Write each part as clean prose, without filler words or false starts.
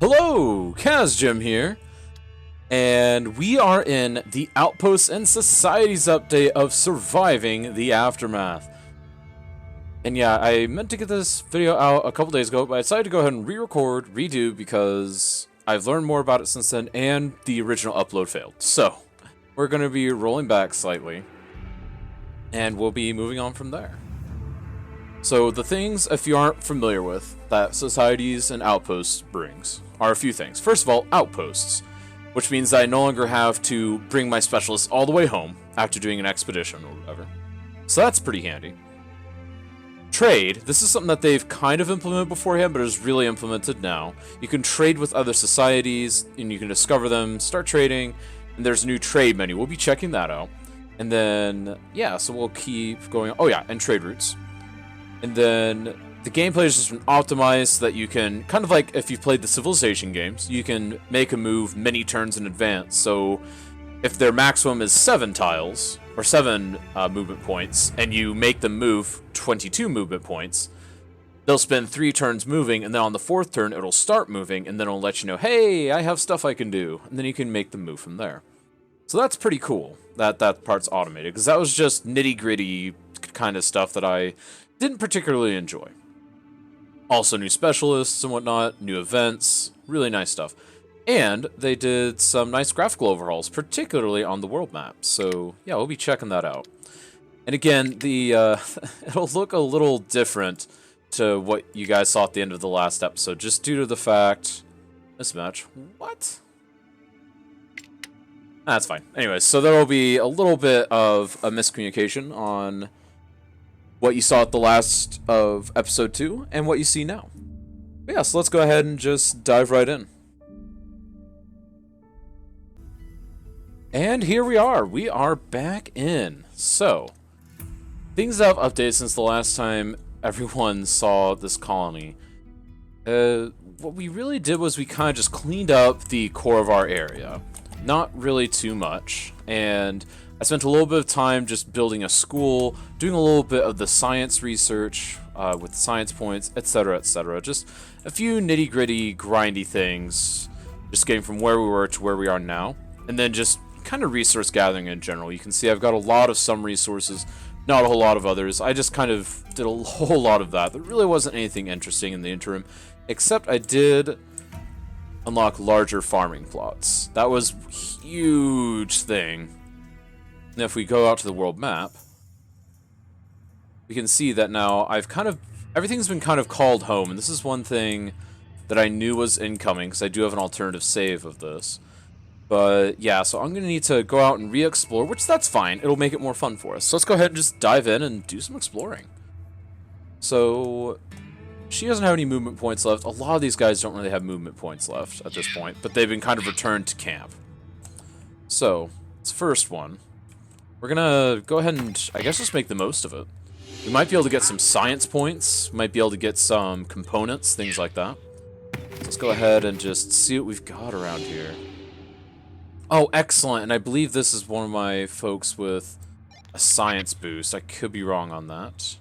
Hello, Cazgem here, and we are in the Outposts and Societies update of Surviving the Aftermath. And yeah, I meant to get this video out a couple days ago, but I decided to go ahead and re-record, redo, because I've learned more about it since then, and the original upload failed. So, we're going to be rolling back slightly, and we'll be moving on from there. So the things, if you aren't familiar with, that Societies and Outposts brings are a few things. First of all, Outposts, which means that I no longer have to bring my specialists all the way home after doing an expedition or whatever. So that's pretty handy. Trade, this is something that they've kind of implemented beforehand, but is really implemented now. You can trade with other societies, and you can discover them, start trading, and there's a new trade menu. We'll be checking that out. And then, yeah, so we'll keep going. Oh yeah, and trade routes. And then the gameplay has just been optimized so that you can, kind of like if you've played the Civilization games, you can make a move many turns in advance. So if their maximum is 7 tiles, or 7 movement points, and you make them move 22 movement points, they'll spend 3 turns moving, and then on the 4th turn it'll start moving, and then it'll let you know, hey, I have stuff I can do, and then you can make them move from there. So that's pretty cool, that part's automated, because that was just nitty-gritty kind of stuff that I didn't particularly enjoy. Also new specialists and whatnot, new events, really nice stuff. And they did some nice graphical overhauls, particularly on the world map. So yeah, we'll be checking that out. And again, the it'll look a little different to what you guys saw at the end of the last episode, just due to the fact... Mismatch. What? That's fine. Anyways, so there will be a little bit of a miscommunication on what you saw at the last of episode 2 and what you see now. But yeah, so let's go ahead and just dive right in. And here we are. We are back in. So, things that have updated since the last time everyone saw this colony. What we really did was we kind of just cleaned up the core of our area. Not really too much. And I spent a little bit of time just building a school, doing a little bit of the science research with science points, etc., etc. Just a few nitty-gritty, grindy things, just getting from where we were to where we are now. And then just kind of resource gathering in general. You can see I've got a lot of some resources, not a whole lot of others. I just kind of did a whole lot of that. There really wasn't anything interesting in the interim, except I did unlock larger farming plots. That was a huge thing. And if we go out to the world map, we can see that now everything's been kind of called home, and this is one thing that I knew was incoming, because I do have an alternative save of this. But yeah, so I'm going to need to go out and re-explore, which that's fine. It'll make it more fun for us. So let's go ahead and just dive in and do some exploring. So she doesn't have any movement points left. A lot of these guys don't really have movement points left at this point, but they've been kind of returned to camp. So, this first one, we're going to go ahead and, I guess, just make the most of it. We might be able to get some science points, might be able to get some components, things like that. So let's go ahead and just see what we've got around here. Oh, excellent, and I believe this is one of my folks with a science boost. I could be wrong on that.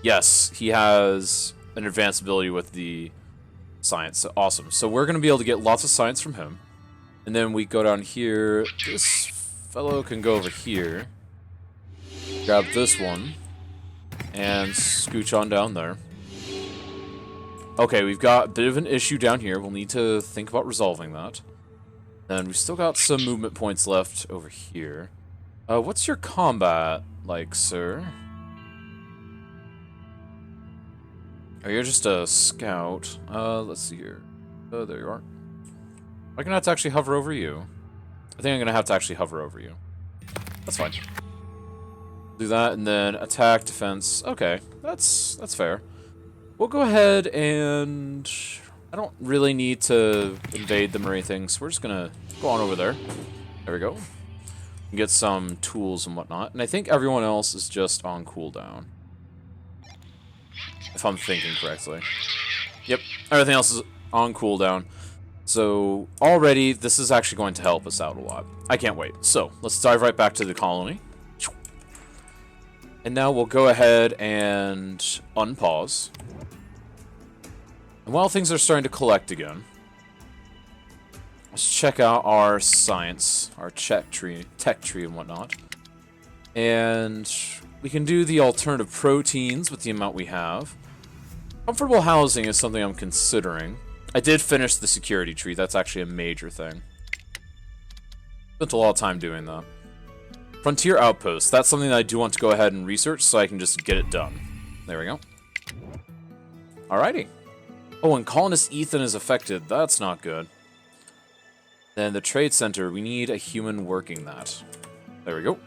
Yes, he has an advanced ability with the science. So, awesome. So we're going to be able to get lots of science from him. And then we go down here. This fellow can go over here. Grab this one. And scooch on down there. Okay, we've got a bit of an issue down here. We'll need to think about resolving that. And we've still got some movement points left over here. What's your combat like, sir? Oh, you're just a scout. Let's see here. Oh, there you are. Am I gonna have to actually hover over you? I think I'm gonna have to actually hover over you. That's fine. Do that, and then attack, defense. Okay, that's fair. We'll go ahead and... I don't really need to invade them or anything, so we're just gonna go on over there. There we go. And get some tools and whatnot. And I think everyone else is just on cooldown. If I'm thinking correctly. Yep, everything else is on cooldown. So, already, this is actually going to help us out a lot. I can't wait. So, let's dive right back to the colony. And now we'll go ahead and unpause. And while things are starting to collect again, let's check out our science, our tech tree and whatnot. And we can do the alternative proteins with the amount we have. Comfortable housing is something I'm considering. I did finish the security tree. That's actually a major thing. Spent a lot of time doing that. Frontier Outposts. That's something that I do want to go ahead and research so I can just get it done. There we go. Alrighty. Oh, and colonist Ethan is affected. That's not good. Then the trade center. We need a human working that. There we go.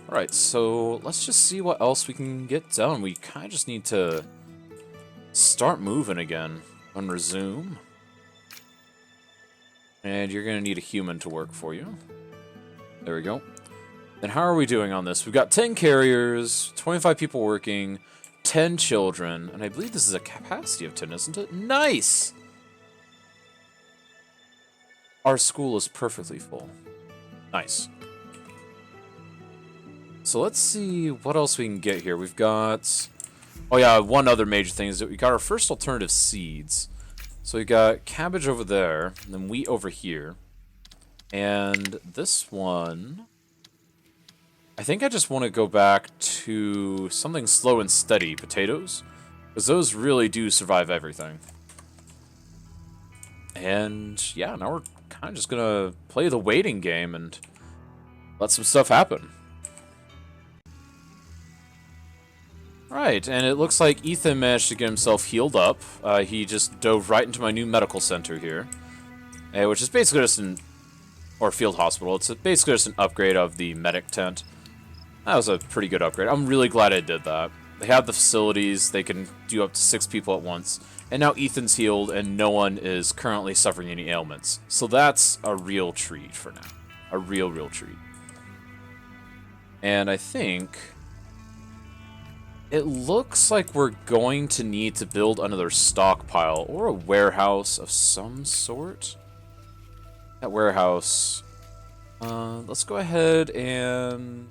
Alright, so let's just see what else we can get done. We kind of just need to start moving again. On resume. And you're going to need a human to work for you. There we go. Then how are we doing on this? We've got 10 carriers, 25 people working, 10 children, and I believe this is a capacity of 10, isn't it? Nice! Our school is perfectly full. Nice. So let's see what else we can get here. We've got... Oh yeah, one other major thing is that we got our first alternative seeds. So we got cabbage over there, and then wheat over here. And this one... I think I just want to go back to something slow and steady, potatoes. Because those really do survive everything. And yeah, now we're kind of just going to play the waiting game and let some stuff happen. Right, and it looks like Ethan managed to get himself healed up. He just dove right into my new medical center here. Which is basically just an... Or field hospital. It's basically just an upgrade of the medic tent. That was a pretty good upgrade. I'm really glad I did that. They have the facilities. They can do up to 6 people at once. And now Ethan's healed, and no one is currently suffering any ailments. So that's a real treat for now. A real treat. And I think... It looks like we're going to need to build another stockpile or a warehouse of some sort. That warehouse. Let's go ahead and...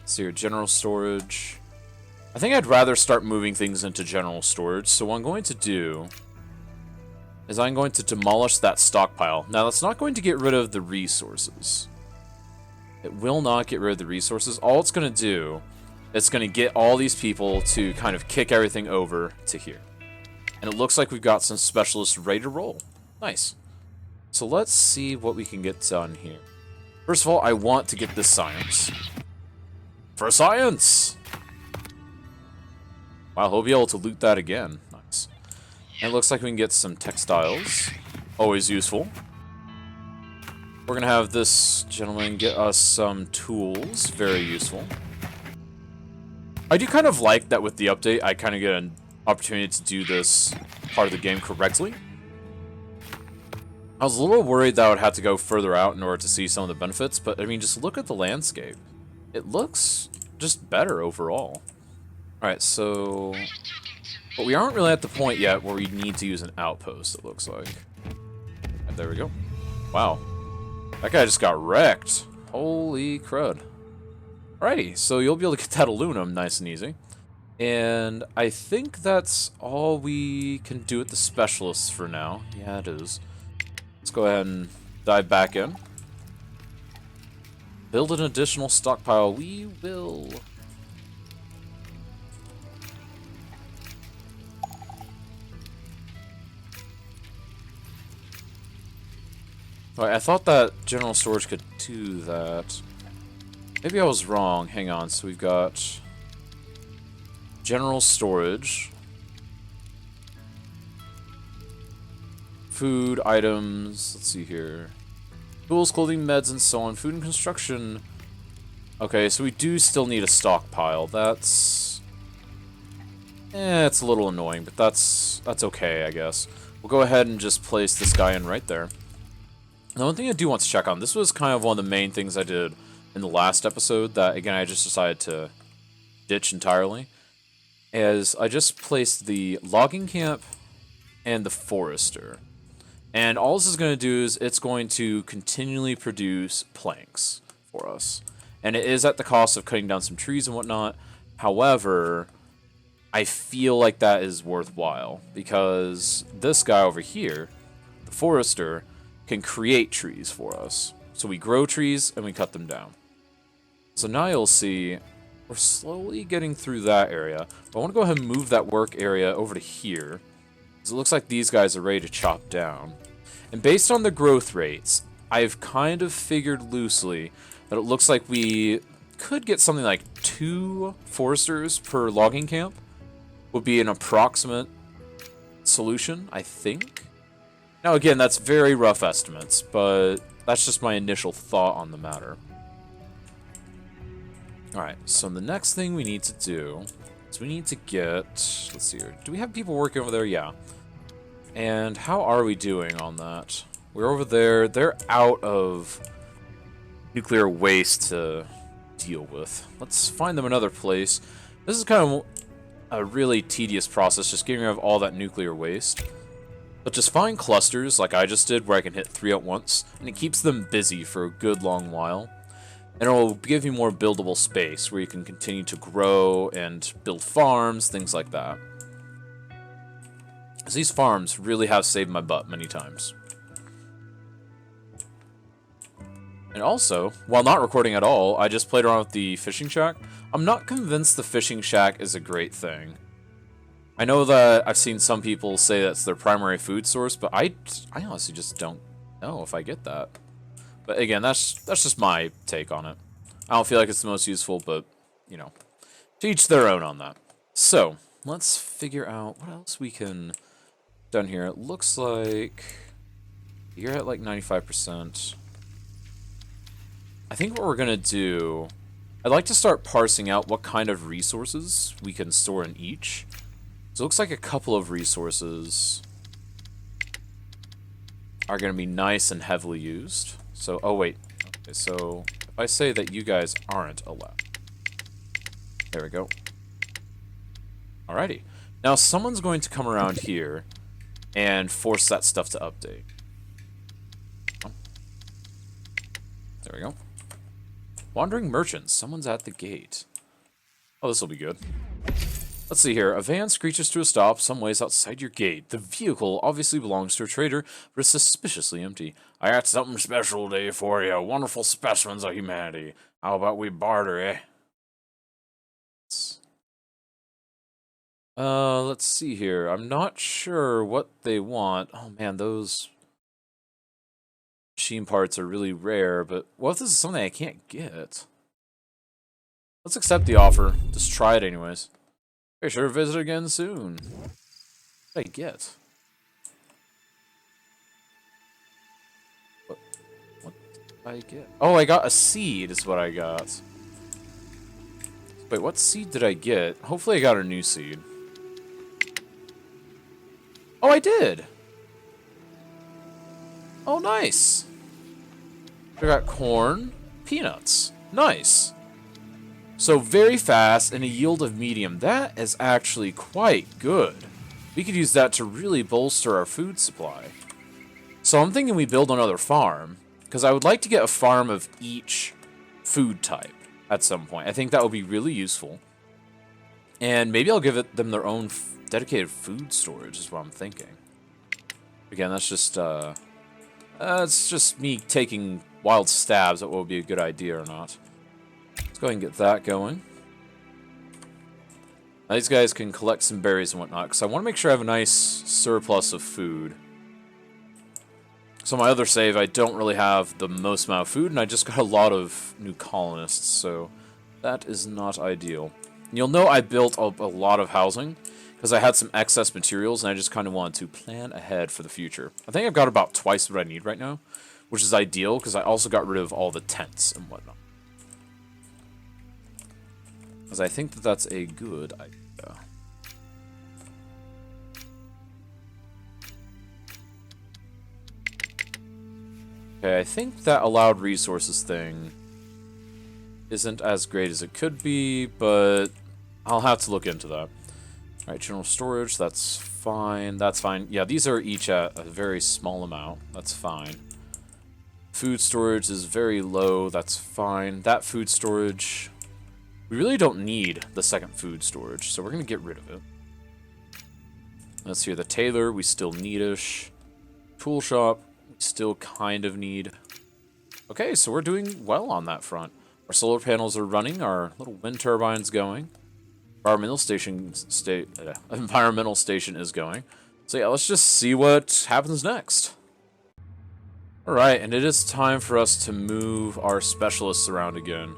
see here, general storage. I think I'd rather start moving things into general storage. So what I'm going to do is I'm going to demolish that stockpile. Now that's not going to get rid of the resources. It will not get rid of the resources. All it's going to do, it's going to get all these people to kind of kick everything over to here. And it looks like we've got some specialists ready to roll. Nice. So let's see what we can get done here. First of all, I want to get this science. For science! Wow, he'll be able to loot that again. Nice. And it looks like we can get some textiles. Always useful. We're going to have this gentleman get us some tools. Very useful. I do kind of like that with the update, I kind of get an opportunity to do this part of the game correctly. I was a little worried that I would have to go further out in order to see some of the benefits, but I mean, just look at the landscape. It looks just better overall. Alright, so... But we aren't really at the point yet where we need to use an outpost, it looks like. And there we go. Wow. That guy just got wrecked. Holy crud. Alrighty, so you'll be able to get that aluminum nice and easy. And I think that's all we can do with the specialists for now. Yeah, it is. Let's go ahead and dive back in. Build an additional stockpile. We will. Alright, I thought that general storage could do that. Maybe I was wrong. Hang on. So we've got general storage, food, items. Let's see here. Tools, clothing, meds, and so on. Food and construction. Okay, so we do still need a stockpile. That's... it's a little annoying, but that's okay, I guess. We'll go ahead and just place this guy in right there. Now, one thing I do want to check on, this was kind of one of the main things I did in the last episode that, again, I just decided to ditch entirely, is I just placed the logging camp and the forester. And all this is going to do is it's going to continually produce planks for us. And it is at the cost of cutting down some trees and whatnot. However, I feel like that is worthwhile because this guy over here, the forester, can create trees for us. So we grow trees and we cut them down. So now you'll see we're slowly getting through that area. But I want to go ahead and move that work area over to here, because it looks like these guys are ready to chop down. And based on the growth rates, I've kind of figured loosely that it looks like we could get something like 2 foresters per logging camp would be an approximate solution, I think. Now again, that's very rough estimates, but that's just my initial thought on the matter. Alright, so the next thing we need to do is we need to get... Let's see here. Do we have people working over there? Yeah. And how are we doing on that? We're over there. They're out of nuclear waste to deal with. Let's find them another place. This is kind of a really tedious process, just getting rid of all that nuclear waste. But just find clusters, like I just did, where I can hit 3 at once, and it keeps them busy for a good long while. And it'll give you more buildable space, where you can continue to grow and build farms, things like that. Because these farms really have saved my butt many times. And also, while not recording at all, I just played around with the fishing shack. I'm not convinced the fishing shack is a great thing. I know that I've seen some people say that's their primary food source, but I honestly just don't know if I get that. But again, that's just my take on it. I don't feel like it's the most useful, but, you know, to each their own on that. So, let's figure out what else we can done here. It looks like you're at like 95%. I think what we're going to do, I'd like to start parsing out what kind of resources we can store in each. So it looks like a couple of resources are going to be nice and heavily used. So, oh wait. Okay, so if I say that you guys aren't allowed. There we go. Alrighty. Now someone's going to come around here and force that stuff to update. Oh. There we go. Wandering merchants. Someone's at the gate. Oh, this will be good. Let's see here. A van screeches to a stop some ways outside your gate. The vehicle obviously belongs to a trader, but is suspiciously empty. I got something special today for you. Wonderful specimens of humanity. How about we barter, eh? Let's see here. I'm not sure what they want. Oh man, those machine parts are really rare, but what if this is something I can't get? Let's accept the offer. Just try it anyways. Be sure to visit again soon. What did I get? What did I get? Oh, I got a seed is what I got. Wait, what seed did I get? Hopefully I got a new seed. Oh, I did! Oh, nice! I got corn, peanuts. Nice. So very fast and a yield of medium. That is actually quite good. We could use that to really bolster our food supply. So I'm thinking we build another farm, because I would like to get a farm of each food type at some point. I think that would be really useful. And maybe I'll give them their own dedicated food storage is what I'm thinking. Again, that's just it's just me taking wild stabs at what would be a good idea or not. Let's go ahead and get that going. Now these guys can collect some berries and whatnot, because I want to make sure I have a nice surplus of food. So my other save, I don't really have the most amount of food, and I just got a lot of new colonists, so that is not ideal. And you'll know I built up a lot of housing, because I had some excess materials, and I just kind of wanted to plan ahead for the future. I think I've got about twice what I need right now, which is ideal, because I also got rid of all the tents and whatnot. Because I think that that's a good idea. Okay, I think that allowed resources thing isn't as great as it could be, but I'll have to look into that. Alright, general storage, that's fine. That's fine. Yeah, these are each at a very small amount. That's fine. Food storage is very low. That's fine. That food storage We really don't need the second food storage, so we're going to get rid of it. Let's see, the tailor, we still need-ish. Tool shop, we still kind of need. Okay, so we're doing well on that front. Our solar panels are running, our little wind turbine's going. Environmental station is going. So yeah, let's just see what happens next. Alright, and it is time for us to move our specialists around again.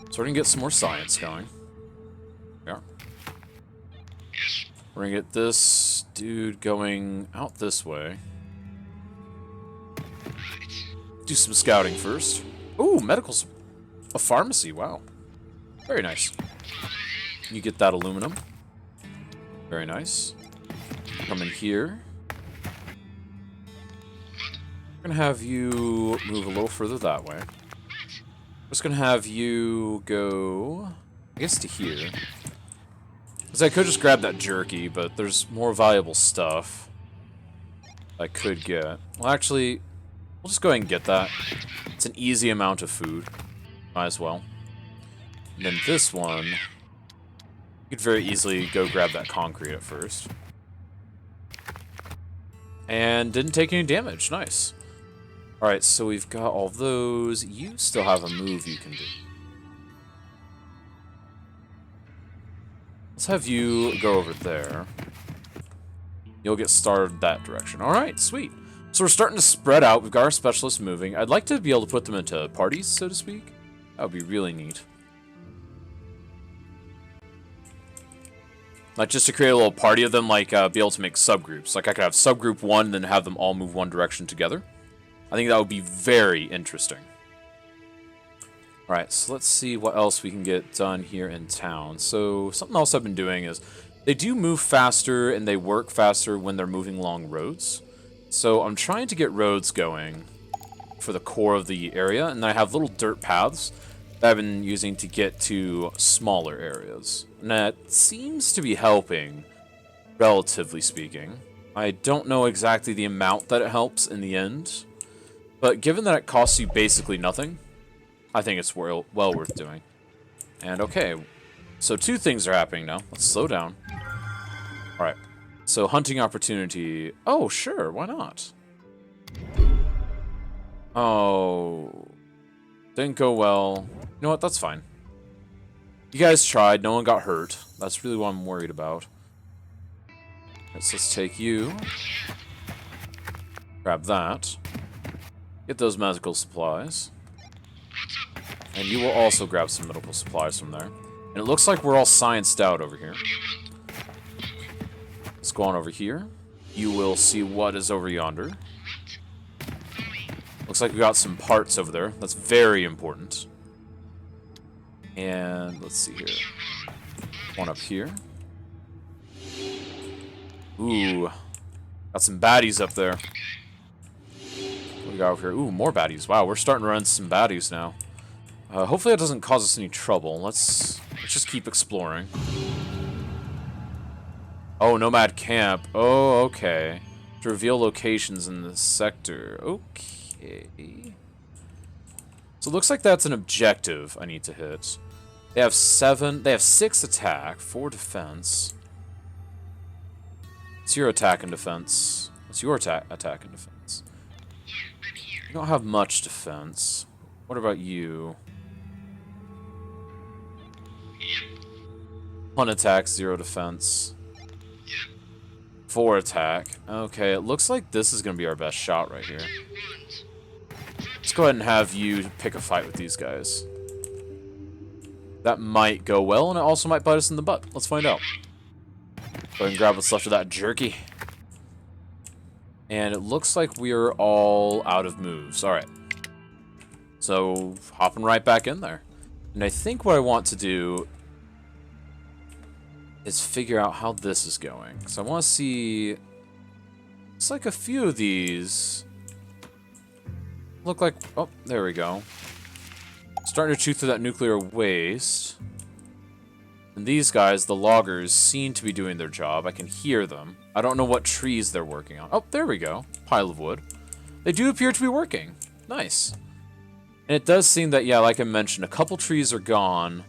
So we're gonna get some more science going. Yeah. We're gonna get this dude going out this way. Do some scouting first. Ooh, medical's a pharmacy, wow. Very nice. You get that aluminum. Very nice. Come in here. We're gonna have you move a little further that way. Just gonna have you go, I guess, to here. Because I could just grab that jerky, but there's more valuable stuff I could get. Well, actually, we'll just go ahead and get that. It's an easy amount of food. Might as well. And then this one, you could very easily go grab that concrete at first. And didn't take any damage. Nice. Alright, so we've got all those. You still have a move you can do. Let's have you go over there. You'll get started that direction. Alright, sweet. So we're starting to spread out. We've got our specialists moving. I'd like to be able to put them into parties, so to speak. That would be really neat. Like, just to create a little party of them, like, be able to make subgroups. Like, I could have subgroup 1 and then have them all move one direction together. I think that would be very interesting. Alright, so let's see what else we can get done here in town. So, something else I've been doing is, they do move faster and they work faster when they're moving along roads. So, I'm trying to get roads going for the core of the area, and I have little dirt paths that I've been using to get to smaller areas. And that seems to be helping, relatively speaking. I don't know exactly the amount that it helps in the end, but given that it costs you basically nothing, I think it's well worth doing. And okay, so two things are happening now. Let's slow down. Alright, so hunting opportunity. Oh, sure, why not? Oh, didn't go well. You know what, that's fine. You guys tried, no one got hurt. That's really what I'm worried about. Let's take you. Grab that. Get those medical supplies. And you will also grab some medical supplies from there. And it looks like we're all scienced out over here. Let's go on over here. You will see what is over yonder. Looks like we got some parts over there. That's very important. And let's see here. One up here. Ooh. Got some baddies up there. What do we got over here? Ooh, more baddies. Wow, we're starting to run some baddies now. Hopefully that doesn't cause us any trouble. Let's just keep exploring. Oh, Nomad Camp. Oh, okay. To reveal locations in the sector. Okay. So it looks like that's an objective I need to hit. They have 6 attack, 4 defense. What's your attack and defense? What's your attack and defense? You don't have much defense. What about you? 1 attack, 0 defense. 4 attack. Okay, it looks like this is going to be our best shot right here. Let's go ahead and have you pick a fight with these guys. That might go well, and it also might bite us in the butt. Let's find out. Go ahead and grab what's left of that jerky. And it looks like we're all out of moves. Alright. So, hopping right back in there. And I think what I want to do is figure out how this is going. So I want to see... It's like a few of these look like... Oh, there we go. Starting to chew through that nuclear waste. And these guys, the loggers, seem to be doing their job. I can hear them. I don't know what trees they're working on. Oh, there we go. Pile of wood. They do appear to be working. Nice. And it does seem that, yeah, like I mentioned, a couple trees are gone.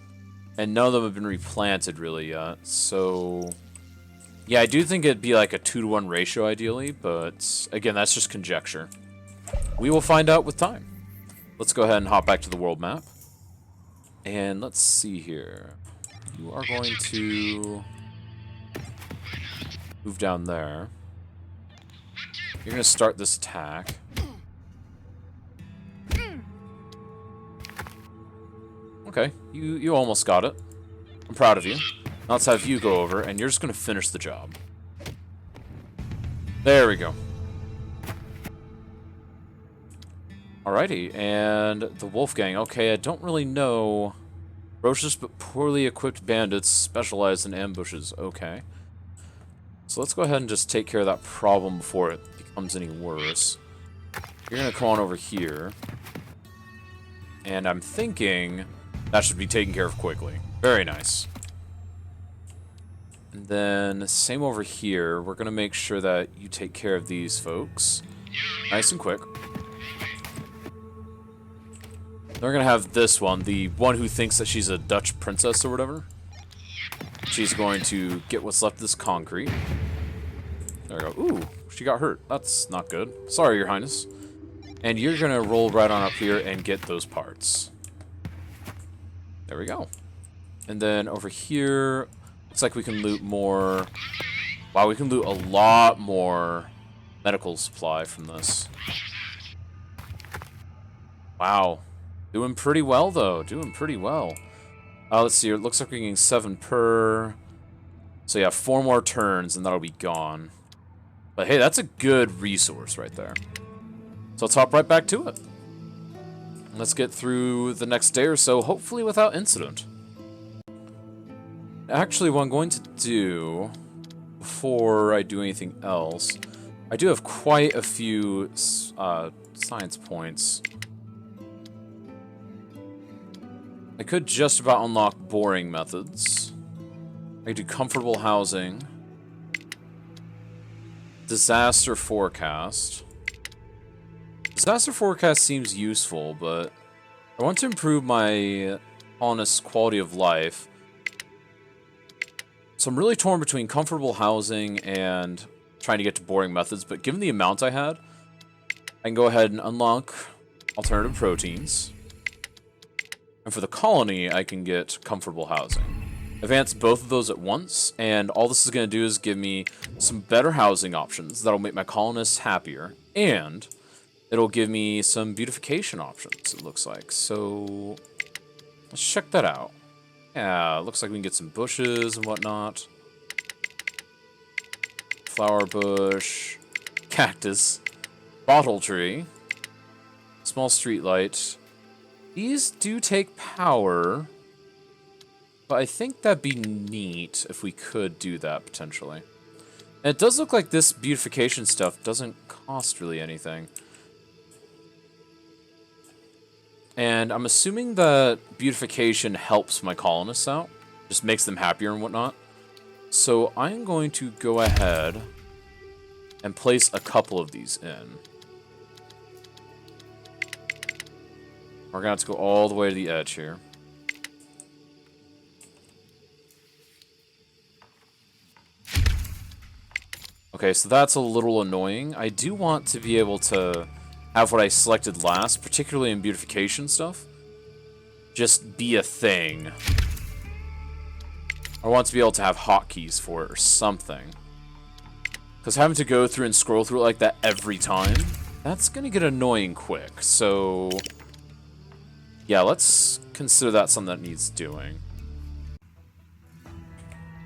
And none of them have been replanted really yet, so... Yeah, I do think it'd be like a 2-to-1 ratio ideally, but again, that's just conjecture. We will find out with time. Let's go ahead and hop back to the world map. And let's see here. You are going to move down there. You're going to start this attack. Okay, you almost got it. I'm proud of you. Now let's have you go over, and you're just going to finish the job. There we go. Alrighty, and the Wolfgang. Okay, I don't really know. Ferocious but poorly equipped bandits specialize in ambushes. Okay. So let's go ahead and just take care of that problem before it becomes any worse. You're going to come on over here. And I'm thinking that should be taken care of quickly. Very nice. And then, same over here. We're going to make sure that you take care of these folks. Nice and quick. They're going to have this one, the one who thinks that she's a Dutch princess or whatever. She's going to get what's left of this concrete. There we go. Ooh, she got hurt. That's not good. Sorry, Your Highness. And you're going to roll right on up here and get those parts. There we go. And then over here, looks like we can loot more. Wow, we can loot a lot more medical supply from this. Wow. Doing pretty well, though. Doing pretty well. Let's see. It looks like we're getting 7 per. So yeah, 4 more turns, and that'll be gone. But hey, that's a good resource right there. So let's hop right back to it. Let's get through the next day or so, hopefully without incident. Actually, what I'm going to do, before I do anything else, I do have quite a few science points. I could just about unlock boring methods. I could do comfortable housing. Disaster forecast. Disaster forecast seems useful, but I want to improve my honest quality of life. So I'm really torn between comfortable housing and trying to get to boring methods, but given the amount I had, I can go ahead and unlock alternative proteins. And for the colony, I can get comfortable housing. Advance both of those at once, and all this is going to do is give me some better housing options that'll make my colonists happier, and it'll give me some beautification options, it looks like. So let's check that out. Yeah, looks like we can get some bushes and whatnot. Flower bush, cactus, bottle tree, small street light. These do take power, but I think that'd be neat if we could do that potentially. And it does look like this beautification stuff doesn't cost really anything. And I'm assuming that beautification helps my colonists out, just makes them happier and whatnot. So I'm going to go ahead and place a couple of these in. We're going to have to go all the way to the edge here. Okay, so that's a little annoying. I do want to be able to have what I selected last, particularly in beautification stuff, just be a thing. I want to be able to have hotkeys for it or something. Because having to go through and scroll through it like that every time, that's going to get annoying quick. So yeah, let's consider that something that needs doing.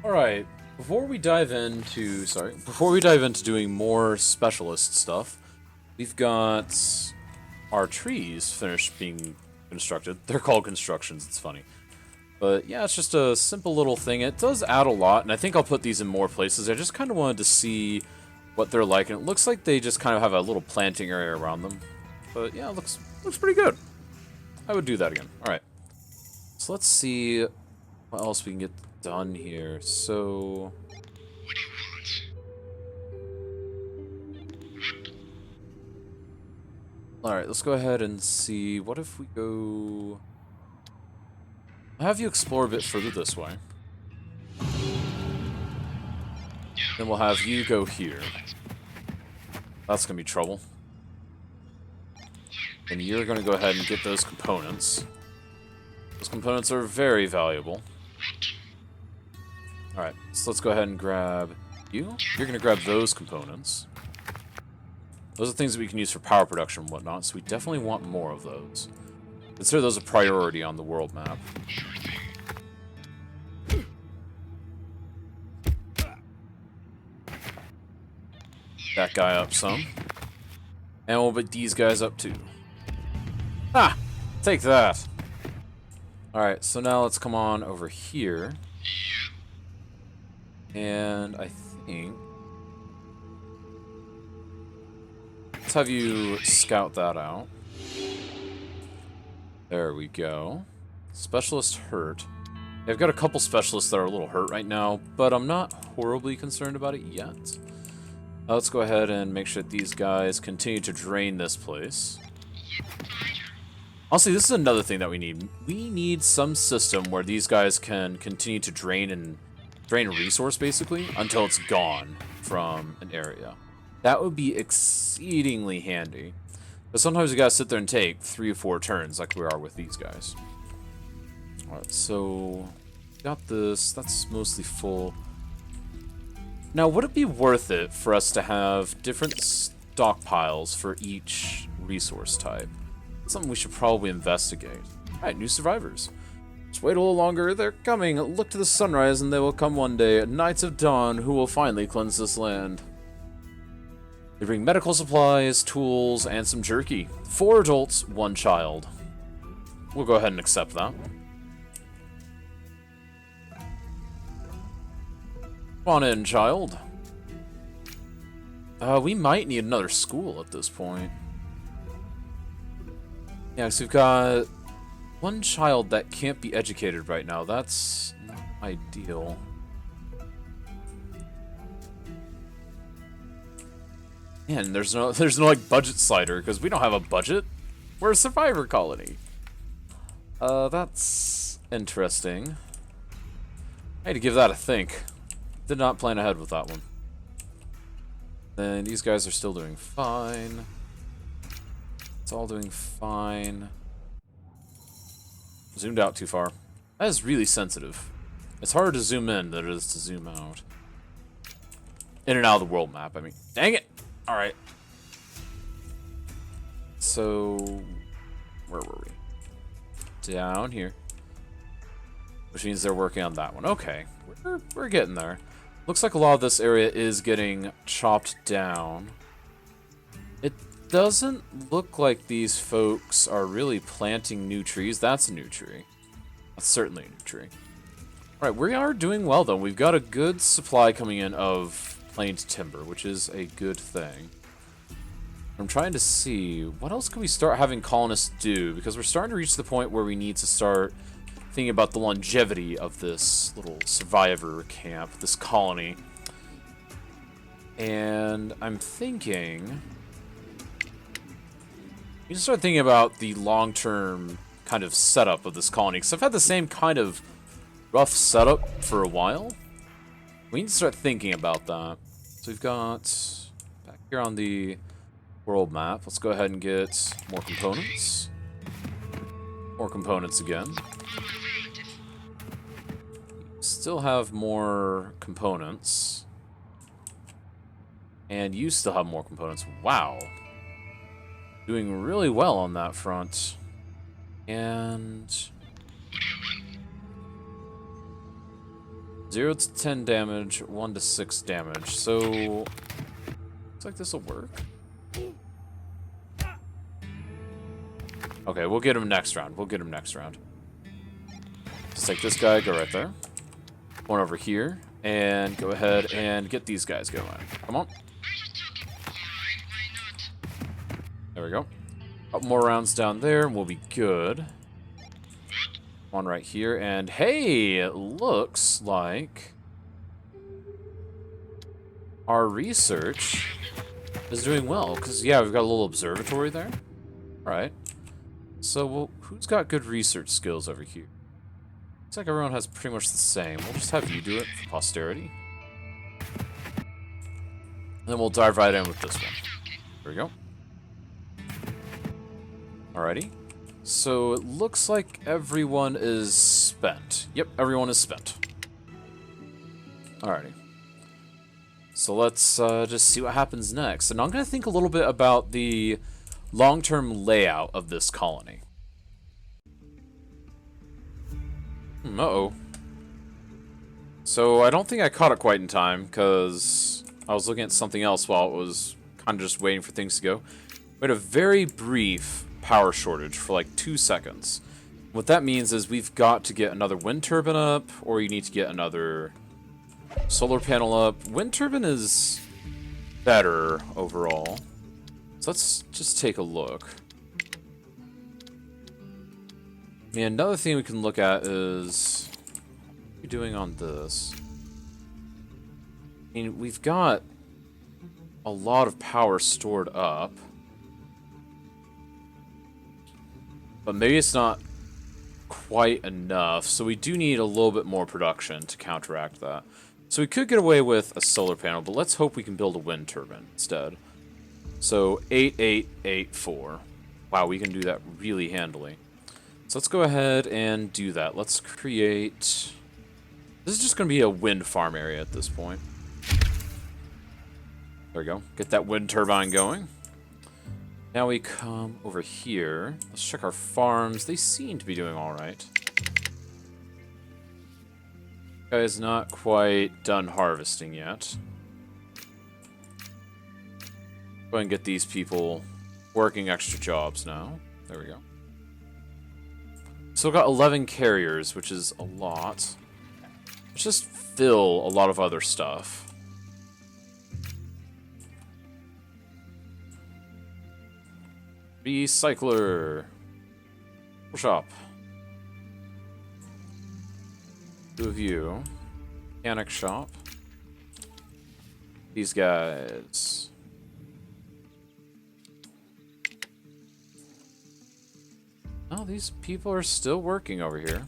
Alright, before we dive into doing more specialist stuff, we've got our trees finished being constructed. They're called constructions, it's funny. But yeah, it's just a simple little thing. It does add a lot, and I think I'll put these in more places. I just kind of wanted to see what they're like, and it looks like they just kind of have a little planting area around them. But yeah, it looks pretty good. I would do that again. Alright. So let's see what else we can get done here. So What do you want? alright, let's go ahead and see. What if we go... I'll have you explore a bit further this way. Then we'll have you go here. That's gonna be trouble. And you're gonna go ahead and get those components. Those components are very valuable. Alright, so let's go ahead and grab you. You're gonna grab those components. Those are things that we can use for power production and whatnot, so we definitely want more of those. Consider those a priority on the world map. That guy up some. And we'll put these guys up too. Ah! Take that! Alright, so now let's come on over here. And I think... let's have you scout that out. There we go. Specialist hurt. I've got a couple specialists that are a little hurt right now, but I'm not horribly concerned about it yet. Let's go ahead and make sure that these guys continue to drain this place. Honestly, this is another thing that we need. We need some system where these guys can continue to drain a resource, basically, until it's gone from an area. That would be exceedingly handy. But sometimes you gotta sit there and take 3 or 4 turns, like we are with these guys. Alright, so... got this. That's mostly full. Now, would it be worth it for us to have different stockpiles for each resource type? That's something we should probably investigate. Alright, new survivors. Just wait a little longer. They're coming. Look to the sunrise, and they will come one day. Knights of Dawn, who will finally cleanse this land. They bring medical supplies, tools, and some jerky. 4 adults, 1 child. We'll go ahead and accept that. Come on in, child. We might need another school at this point. Yeah, so we've got 1 child that can't be educated right now. That's not ideal. Man, there's no like budget slider because we don't have a budget. We're a survivor colony. That's interesting. I had to give that a think. Did not plan ahead with that one. And these guys are still doing fine. It's all doing fine. Zoomed out too far. That is really sensitive. It's harder to zoom in than it is to zoom out. In and out of the world map, I mean. Dang it! Alright. So... where were we? Down here. Which means they're working on that one. Okay. We're getting there. Looks like a lot of this area is getting chopped down. It doesn't look like these folks are really planting new trees. That's a new tree. That's certainly a new tree. Alright, we are doing well, though. We've got a good supply coming in of planed timber, which is a good thing. I'm trying to see, what else can we start having colonists do? Because we're starting to reach the point where we need to start thinking about the longevity of this little survivor camp, this colony. And I'm thinking... you can start thinking about the long-term kind of setup of this colony. Because I've had the same kind of rough setup for a while. We need to start thinking about that. So we've got... back here on the world map, let's go ahead and get more components. More components again. Still have more components. And you still have more components. Wow. Doing really well on that front. And... 0 to 10 damage, 1 to 6 damage. So... looks like this will work. Okay, we'll get him next round. We'll get him next round. Just take this guy, go right there. One over here, and go ahead and get these guys going. Come on. There we go. Couple more rounds down there, and we'll be good. One right here, and hey, it looks like our research is doing well. Because, yeah, we've got a little observatory there. All right. So, who's got good research skills over here? Looks like everyone has pretty much the same. We'll just have you do it for posterity. And then we'll dive right in with this one. There we go. Alrighty. So it looks like everyone is spent. Yep, everyone is spent. Alrighty. So let's just see what happens next. And I'm going to think a little bit about the long-term layout of this colony. Uh-oh. So I don't think I caught it quite in time, because I was looking at something else while it was kind of just waiting for things to go. We had a very brief power shortage for like 2 seconds. What that means is we've got to get another wind turbine up, or you need to get another solar panel up. Wind turbine is better overall. So let's just take a look. I mean, another thing we can look at is what are you doing on this? I mean, we've got a lot of power stored up, but maybe it's not quite enough, so we do need a little bit more production to counteract that. So we could get away with a solar panel, but let's hope we can build a wind turbine instead. So 8884. Wow, we can do that really handily. So let's go ahead and do that. Let's create... This is just going to be a wind farm area at this point. There we go. Get that wind turbine going. Now we come over here. Let's check our farms. They seem to be doing alright. Guy's not quite done harvesting yet. Go ahead and get these people working extra jobs now. There we go. Still got 11 carriers, which is a lot. Let's just fill a lot of other stuff. Recycler. Shop. 2 of you. Mechanic shop. These guys. Oh, these people are still working over here.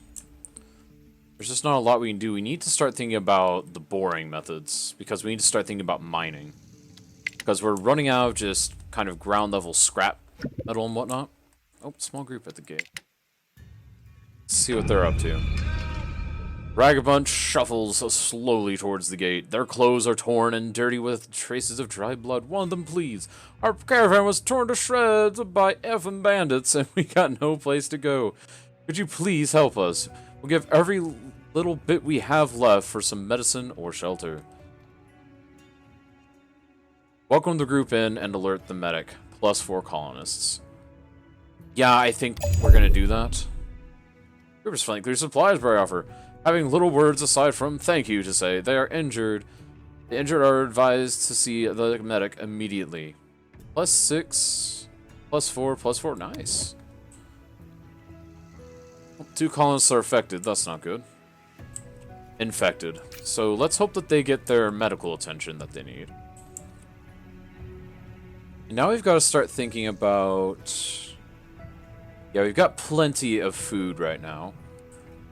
There's just not a lot we can do. We need to start thinking about the boring methods, because we need to start thinking about mining. Because we're running out of just kind of ground level scrap metal and whatnot. Oh, small group at the gate. Let's see what they're up to. Ragabunch shuffles slowly towards the gate. Their clothes are torn and dirty with traces of dry blood. One of them pleads. Our caravan was torn to shreds by effing bandits, and we got no place to go. Could you please help us? We'll give every little bit we have left for some medicine or shelter. Welcome the group in and alert the medic. +4 colonists. Yeah, I think we're gonna do that. Group is flank. There's supplies by offer. Having little words aside from thank you to say, they are injured. The injured are advised to see the medic immediately. +6, +4, +4. Nice. 2 colonists are affected. That's not good. Infected. So let's hope that they get their medical attention that they need. And now we've got to start thinking about... Yeah, we've got plenty of food right now.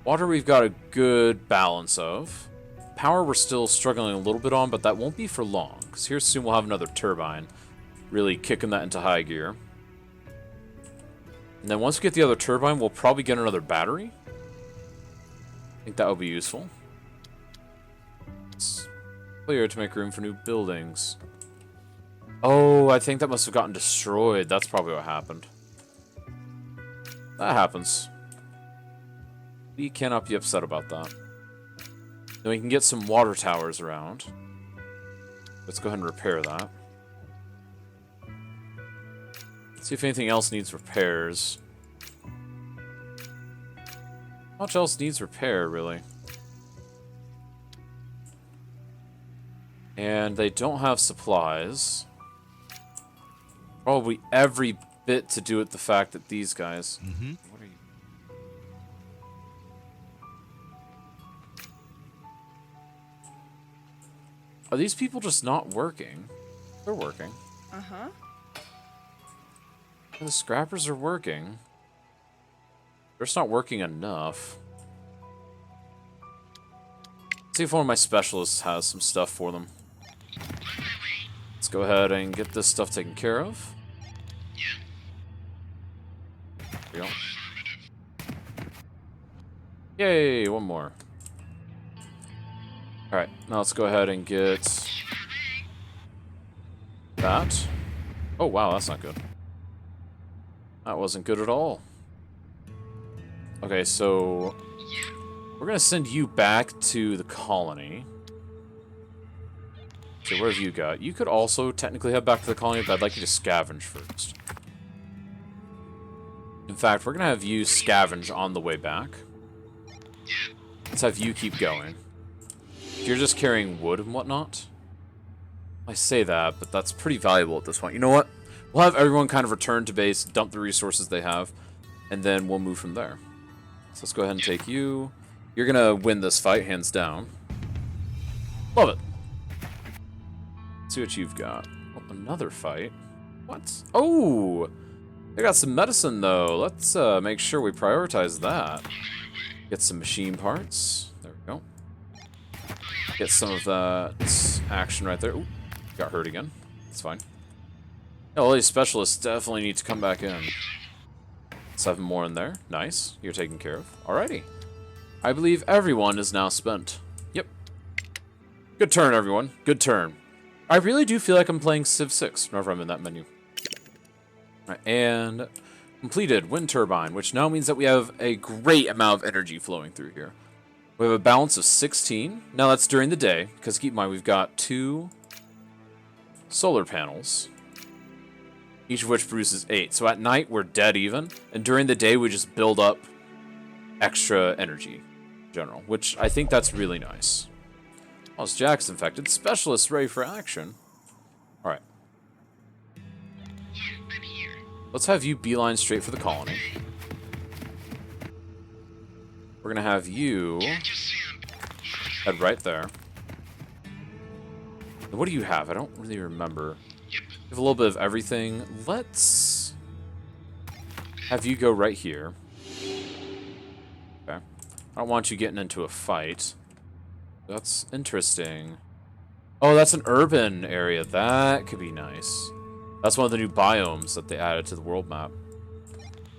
Water we've got a good balance of. Power we're still struggling a little bit on, but that won't be for long. Because here soon we'll have another turbine. Really kicking that into high gear. And then once we get the other turbine, we'll probably get another battery. I think that would be useful. It's clear to make room for new buildings. Oh, I think that must have gotten destroyed. That's probably what happened. That happens. We cannot be upset about that. Then we can get some water towers around. Let's go ahead and repair that. See if anything else needs repairs. How much else needs repair, really? And they don't have supplies. Probably every bit to do with the fact that these guys... What are you... Are these people just not working? They're working. Uh-huh. The scrappers are working. They're just not working enough. See if one of my specialists has some stuff for them. Let's go ahead and get this stuff taken care of. There we go. Yay, one more. Alright, now let's go ahead and get that. Oh, wow, that's not good. That wasn't good at all. Okay, so we're going to send you back to the colony. So what have you got? You could also technically head back to the colony, but I'd like you to scavenge first. In fact, we're going to have you scavenge on the way back. Let's have you keep going. You're just carrying wood and whatnot. I say that, but that's pretty valuable at this point. You know what? We'll have everyone kind of return to base, dump the resources they have, and then we'll move from there. So let's go ahead and take you. You're going to win this fight, hands down. Love it. Let's see what you've got. Oh, another fight. What? Oh! They got some medicine, though. Let's make sure we prioritize that. Get some machine parts. There we go. Get some of that action right there. Ooh, got hurt again. That's fine. Yeah, all these specialists definitely need to come back in. 7 more in there. Nice. You're taken care of. Alrighty. I believe everyone is now spent. Yep. Good turn, everyone. Good turn. I really do feel like I'm playing Civ 6 whenever I'm in that menu. Right, and completed wind turbine, which now means that we have a great amount of energy flowing through here. We have a balance of 16. Now that's during the day, because keep in mind we've got 2 solar panels, each of which produces 8. So at night we're dead even, and during the day we just build up extra energy in general, which I think that's really nice. Oh, Jack's infected. Specialist ready for action. Alright. Let's have you beeline straight for the colony. We're gonna have you head right there. And what do you have? I don't really remember. You have a little bit of everything. Let's have you go right here. Okay. I don't want you getting into a fight. That's interesting. Oh, that's an urban area. That could be nice. That's one of the new biomes that they added to the world map.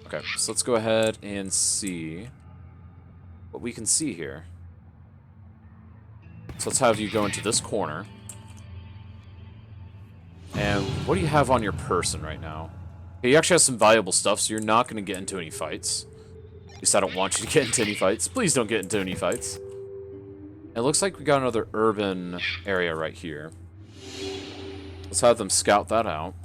Okay, so let's go ahead and see what we can see here. So let's have you go into this corner. And what do you have on your person right now? Okay, you actually have some valuable stuff, so you're not going to get into any fights. At least I don't want you to get into any fights. Please don't get into any fights. It looks like we got another urban area right here. Let's have them scout that out.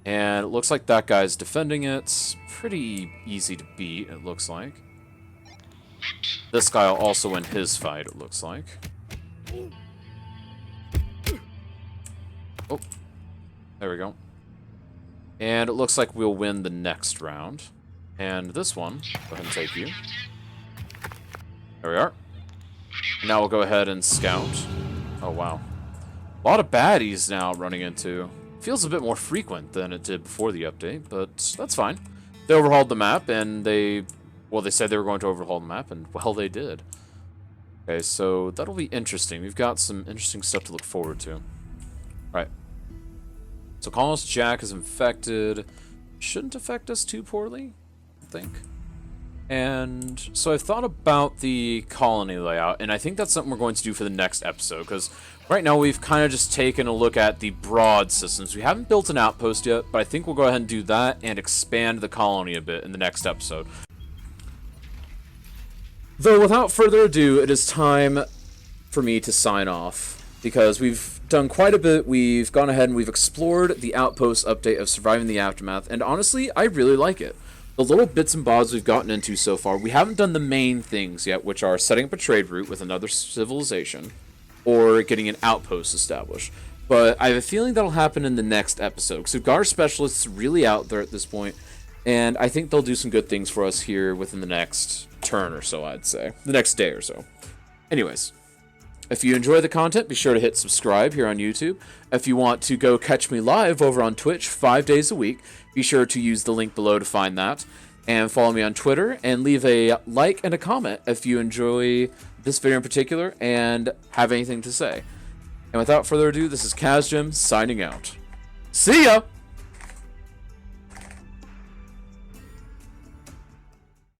And it looks like that guy's defending it. Pretty easy to beat, it looks like. This guy will also win his fight, it looks like. Oh, there we go. And it looks like we'll win the next round. And this one, go ahead and take you. There we are. Now we'll go ahead and scout. Oh, wow. A lot of baddies now running into. Feels a bit more frequent than it did before the update, but that's fine. They overhauled the map, and they said they were going to overhaul the map, and, well, they did. Okay, so that'll be interesting. We've got some interesting stuff to look forward to. Right. So Colonist Jack is infected. Shouldn't affect us too poorly, I think. And so I've thought about the colony layout, and I think that's something we're going to do for the next episode, because right now we've kind of just taken a look at the broad systems. We haven't built an outpost yet, but I think we'll go ahead and do that and expand the colony a bit in the next episode. Though without further ado, it is time for me to sign off, because we've done quite a bit. We've gone ahead and we've explored the Outpost update of Surviving the Aftermath, and honestly, I really like it. The little bits and bobs we've gotten into so far, we haven't done the main things yet, which are setting up a trade route with another civilization, or getting an outpost established. But I have a feeling that'll happen in the next episode, because we've got our specialists really out there at this point, and I think they'll do some good things for us here within the next turn or so, I'd say. The next day or so. Anyways, if you enjoy the content, be sure to hit subscribe here on YouTube. If you want to go catch me live over on Twitch 5 days a week, be sure to use the link below to find that. And follow me on Twitter, and leave a like and a comment if you enjoy this video in particular and have anything to say. And without further ado, this is Cazgem signing out. See ya!